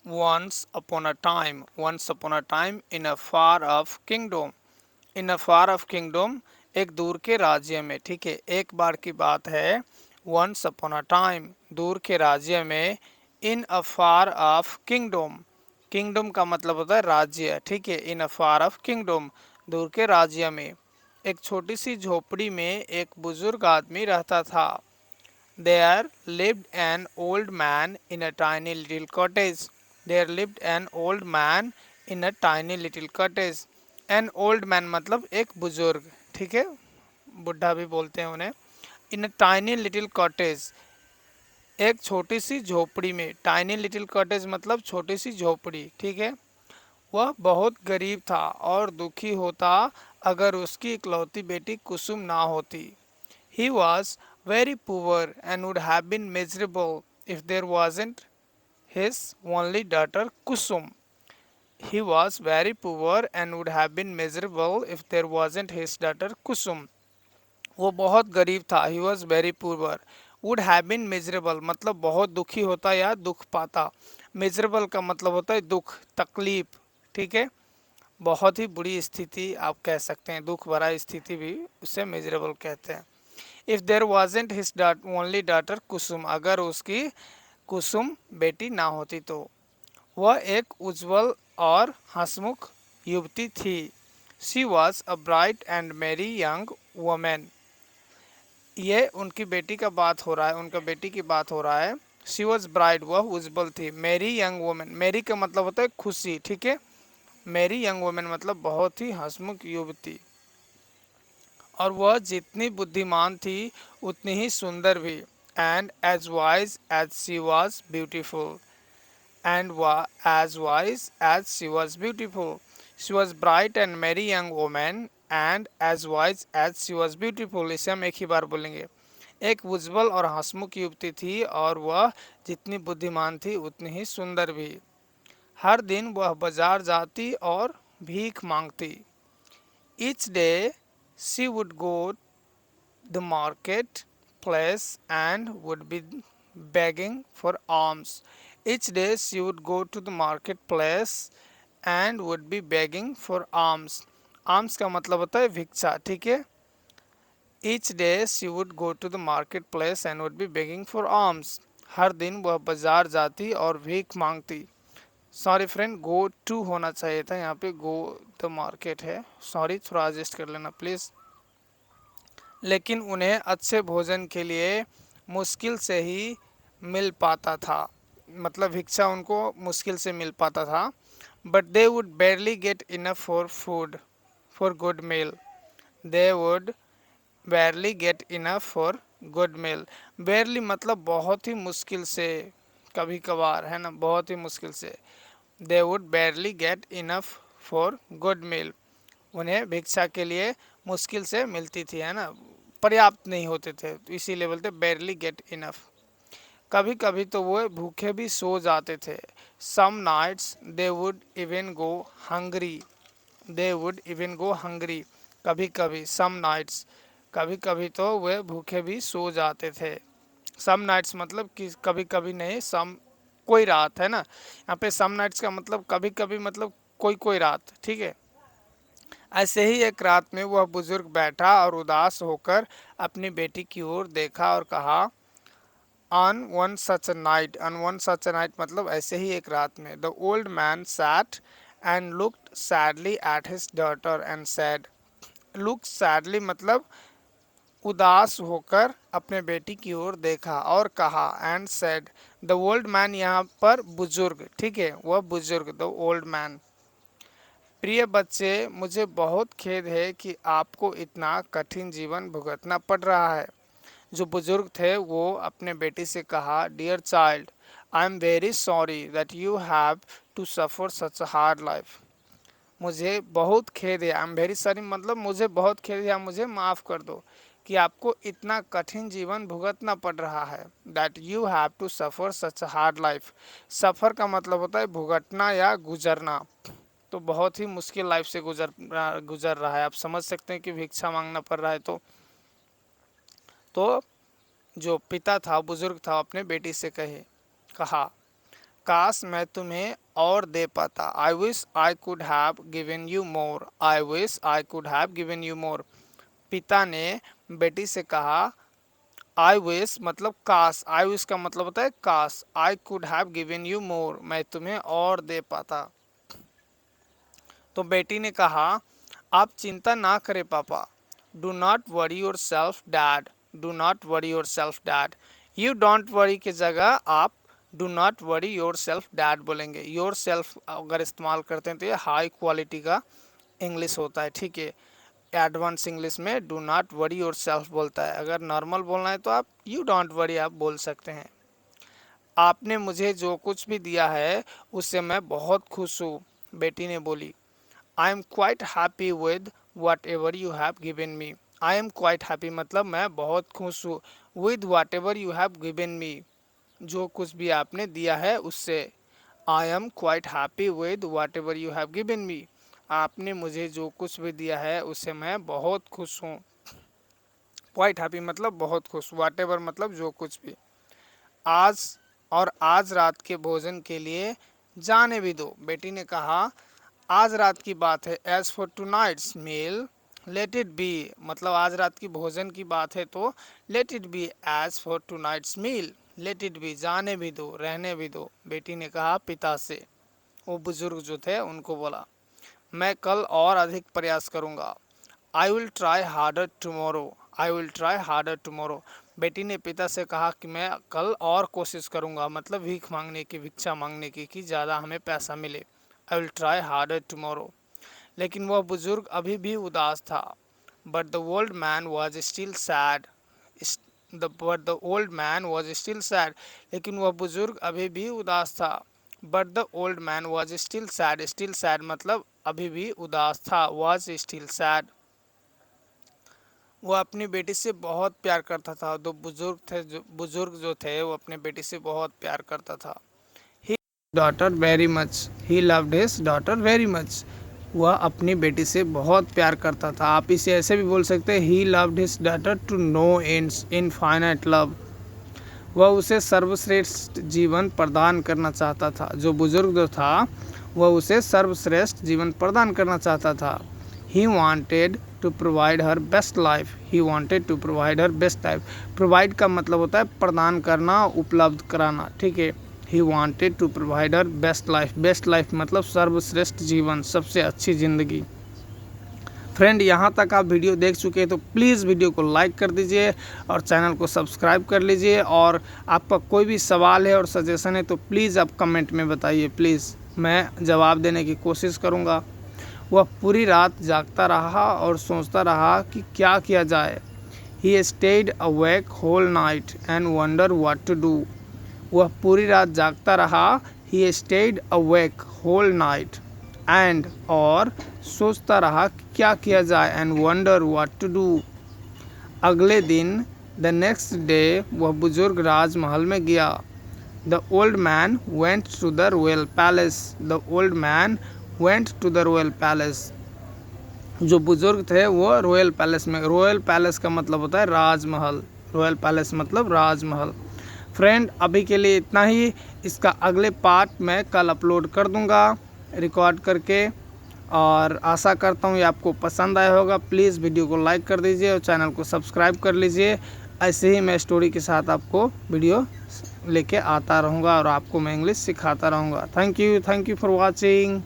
once upon a time in a far off kingdom. In a far of kingdom, एक दूर के राज्य में। ठीक है, एक बार की बात है। वंस अपॉन अ टाइम, दूर के राज्य में। इन अ फार ऑफ किंगडम, किंगडम का मतलब होता है राज्य। ठीक है, इन अ फार ऑफ किंगडम, दूर के राज्य में एक छोटी सी झोपड़ी में एक बुजुर्ग आदमी रहता था। There lived an old man in a tiny little cottage. There lived an old man in a tiny little cottage. An old man मतलब एक बुजुर्ग, ठीक है, बुढ़ा भी बोलते हैं उन्हें। इन अ टाइनी लिटिल कॉटेज, एक छोटी सी झोपड़ी में। टाइनी लिटिल कॉटेज मतलब छोटी सी झोपड़ी। ठीक है, वह बहुत गरीब था और दुखी होता अगर उसकी इकलौती बेटी कुसुम ना होती। He was very poor and would have been miserable if there wasn't his only daughter Kusum. He was very poor and would have been miserable if there wasn't his daughter Kusum. वो बहुत गरीब था। He was very poor. Would have been miserable मतलब बहुत दुखी होता या दुख पाता। Miserable का मतलब होता है दुख, तकलीफ। ठीक है, बहुत ही बुरी स्थिति आप कह सकते हैं, दुख भरा स्थिति भी उसे मिजरेबल कहते हैं। If there wasn't his only daughter Kusum, अगर उसकी कुसुम बेटी ना होती तो। वह एक उज्जवल और हंसमुख युवती थी। She was a bright and merry young women. ये उनकी बेटी का बात हो रहा है, उनका बेटी की बात हो रहा है। शी वॉज ब्राइट, वह उज्जवल थी। मेरी यंग वुमेन, मेरी का मतलब होता है खुशी। ठीक है, मेरी यंग वुमेन मतलब बहुत ही हंसमुख युवती। और वह जितनी बुद्धिमान थी उतनी ही सुंदर भी। And as wise as she was beautiful. And as wise as she was beautiful. She was bright and merry young women and as wise as she was beautiful. इसे हम एक ही बार बोलेंगे। एक उज्जवल और हंसमुख युवती थी और वह जितनी बुद्धिमान थी उतनी ही सुंदर भी। हर दिन वह बाजार जाती और भीख मांगती। Each day she would go the market place and would be begging for alms. Each day she would go to the marketplace and would be begging for alms. Alms का मतलब होता है भिक्षा। ठीक है, each day she would go to the marketplace and would be begging for alms. हर दिन वह बाजार जाती और भीख मांगती। सॉरी फ्रेंड, गो टू होना चाहिए था, यहाँ पे गो द मार्केट है। सॉरी, थोड़ा एडजस्ट कर लेना प्लीज़। लेकिन उन्हें अच्छे भोजन के लिए मुश्किल से ही मिल पाता था। मतलब भिक्षा उनको मुश्किल से मिल पाता था। But they would barely get enough for food for good meal. They would barely get enough for good meal. Barely मतलब बहुत ही मुश्किल से, कभी कभार, है ना, बहुत ही मुश्किल से। They would barely get enough for good meal, उन्हें भिक्षा के लिए मुश्किल से मिलती थी, है ना, पर्याप्त नहीं होते थे, तो इसीलिए बोलते बेरली गेट इनफ। कभी कभी तो वो भूखे भी सो जाते थे। Some nights they would even go hungry. They would even go hungry, कभी कभी। सम नाइट्स, कभी कभी तो वे भूखे भी सो जाते थे। सम नाइट्स मतलब कि कभी कभी नहीं, सम कोई रात, है ना। यहाँ पे सम नाइट्स का मतलब कभी कभी मतलब कोई कोई रात। ठीक है, ऐसे ही एक रात में वह बुजुर्ग बैठा और उदास होकर अपनी बेटी की ओर देखा और कहा, on one such night. On one such night मतलब ऐसे ही एक रात में। The old man sat and looked sadly at his daughter and sad. Look sadly मतलब उदास होकर अपने बेटी की ओर देखा और कहा, and said. The old man यहाँ पर बुजुर्ग, ठीक है, वह बुजुर्ग, द ओल्ड मैन। प्रिय बच्चे, मुझे बहुत खेद है कि आपको इतना कठिन जीवन भुगतना पड़ रहा है। जो बुजुर्ग थे वो अपने बेटी से कहा, dear child, I am very sorry that you have to suffer such a hard life. मुझे बहुत खेद है, आई एम वेरी सॉरी मतलब मुझे बहुत खेद है, मुझे माफ़ कर दो कि आपको इतना कठिन जीवन भुगतना पड़ रहा है। That you have to suffer such a hard life. Suffer का मतलब होता है भुगतना या गुजरना। तो बहुत ही मुश्किल लाइफ से गुजर रहा है। आप समझ सकते हैं कि भिक्षा मांगना पड़ रहा है। तो जो पिता था, बुजुर्ग था, अपने बेटी से कहा, काश मैं तुम्हें और दे पाता। I wish I could have given you more. I wish I could have given you more. पिता ने बेटी से कहा आई विश मतलब काश, आई विश का मतलब होता है काश, I could have given you more, मैं तुम्हें और दे पाता। तो बेटी ने कहा आप चिंता ना करें पापा। Do not worry your self dad. Do not worry your self dad. You don't worry की जगह आप do not worry your self dad बोलेंगे। योर सेल्फ अगर इस्तेमाल करते हैं तो ये हाई क्वालिटी का इंग्लिश होता है, ठीक है। एडवांस इंग्लिश में do not worry your self बोलता है। अगर नॉर्मल बोलना है तो आप यू डोंट वरी आप बोल सकते हैं। आपने मुझे जो कुछ भी दिया है उससे मैं बहुत खुश हूँ, बेटी ने बोली। I am quite happy with what ever you have given me. I am quite happy मतलब मैं बहुत खुश हूँ। With what ever you have given me, जो कुछ भी आपने दिया है उससे। I am quite happy with what ever you have given me. आपने मुझे जो कुछ भी दिया है उससे मैं बहुत खुश हूँ। क्वाइट हैप्पी मतलब बहुत खुश, वट एवर मतलब जो कुछ भी। आज रात के भोजन के लिए जाने भी दो, बेटी ने कहा आज रात की बात है। As for tonight's meal let it be, मतलब आज रात की भोजन की बात है तो let it be. As for tonight's meal let it be, जाने भी दो, रहने भी दो, बेटी ने कहा पिता से। वो बुजुर्ग जो थे उनको बोला मैं कल और अधिक प्रयास करूँगा। I will try harder tomorrow. I will try harder tomorrow. बेटी ने पिता से कहा कि मैं कल और कोशिश करूँगा, मतलब भीख मांगने की, भिक्षा मांगने की, कि ज़्यादा हमें पैसा मिले। I will try harder tomorrow. लेकिन वह बुजुर्ग अभी भी उदास था। But the old man was still sad. But the old man was still sad. लेकिन वह बुजुर्ग अभी भी उदास था। But the old man was still sad. Still sad मतलब अभी भी उदास था। Was still sad. वो अपनी बेटी से बहुत प्यार करता था। दो बुजुर्ग जो थे वो अपने बेटी से बहुत प्यार करता था। Daughter very much. ही loved his daughter very much. वह अपनी बेटी से बहुत प्यार करता था। आप इसे ऐसे भी बोल सकते हैं he loved his daughter to no infinite love. वह उसे सर्वश्रेष्ठ जीवन प्रदान करना चाहता था। जो बुजुर्ग जो था वह उसे सर्वश्रेष्ठ जीवन प्रदान करना चाहता था। He wanted to provide her best life. He wanted to provide her best life. Provide का मतलब होता है प्रदान करना, उपलब्ध कराना, ठीक है। He wanted to provide her best life. Best life मतलब सर्वश्रेष्ठ जीवन, सबसे अच्छी ज़िंदगी। फ्रेंड, यहाँ तक आप वीडियो देख चुके हैं तो प्लीज़ वीडियो को लाइक कर दीजिए और चैनल को सब्सक्राइब कर लीजिए। और आपका कोई भी सवाल है और सजेशन है तो प्लीज़ आप कमेंट में बताइए, प्लीज़, मैं जवाब देने की कोशिश करूँगा। वह पूरी रात जागता रहा और सोचता रहा कि क्या किया जाए। He stayed awake whole night and wonder what to do. वह पूरी रात जागता रहा। He stayed awake whole night and और सोचता रहा कि क्या किया जाए। And wonder what to do. अगले दिन द नेक्स्ट डे वह बुजुर्ग राजमहल में गया। The old man went to the royal palace. The old man went to the royal palace. जो बुजुर्ग थे वो रॉयल पैलेस में। रॉयल पैलेस का मतलब होता है राजमहल। रॉयल पैलेस मतलब राजमहल। फ्रेंड, अभी के लिए इतना ही। इसका अगले पार्ट मैं कल अपलोड कर दूंगा रिकॉर्ड करके, और आशा करता हूँ ये आपको पसंद आया होगा। प्लीज़ वीडियो को लाइक कर दीजिए और चैनल को सब्सक्राइब कर लीजिए। ऐसे ही मैं स्टोरी के साथ आपको वीडियो लेके आता रहूँगा और आपको मैं इंग्लिश सिखाता रहूँगा। Thank you for watching.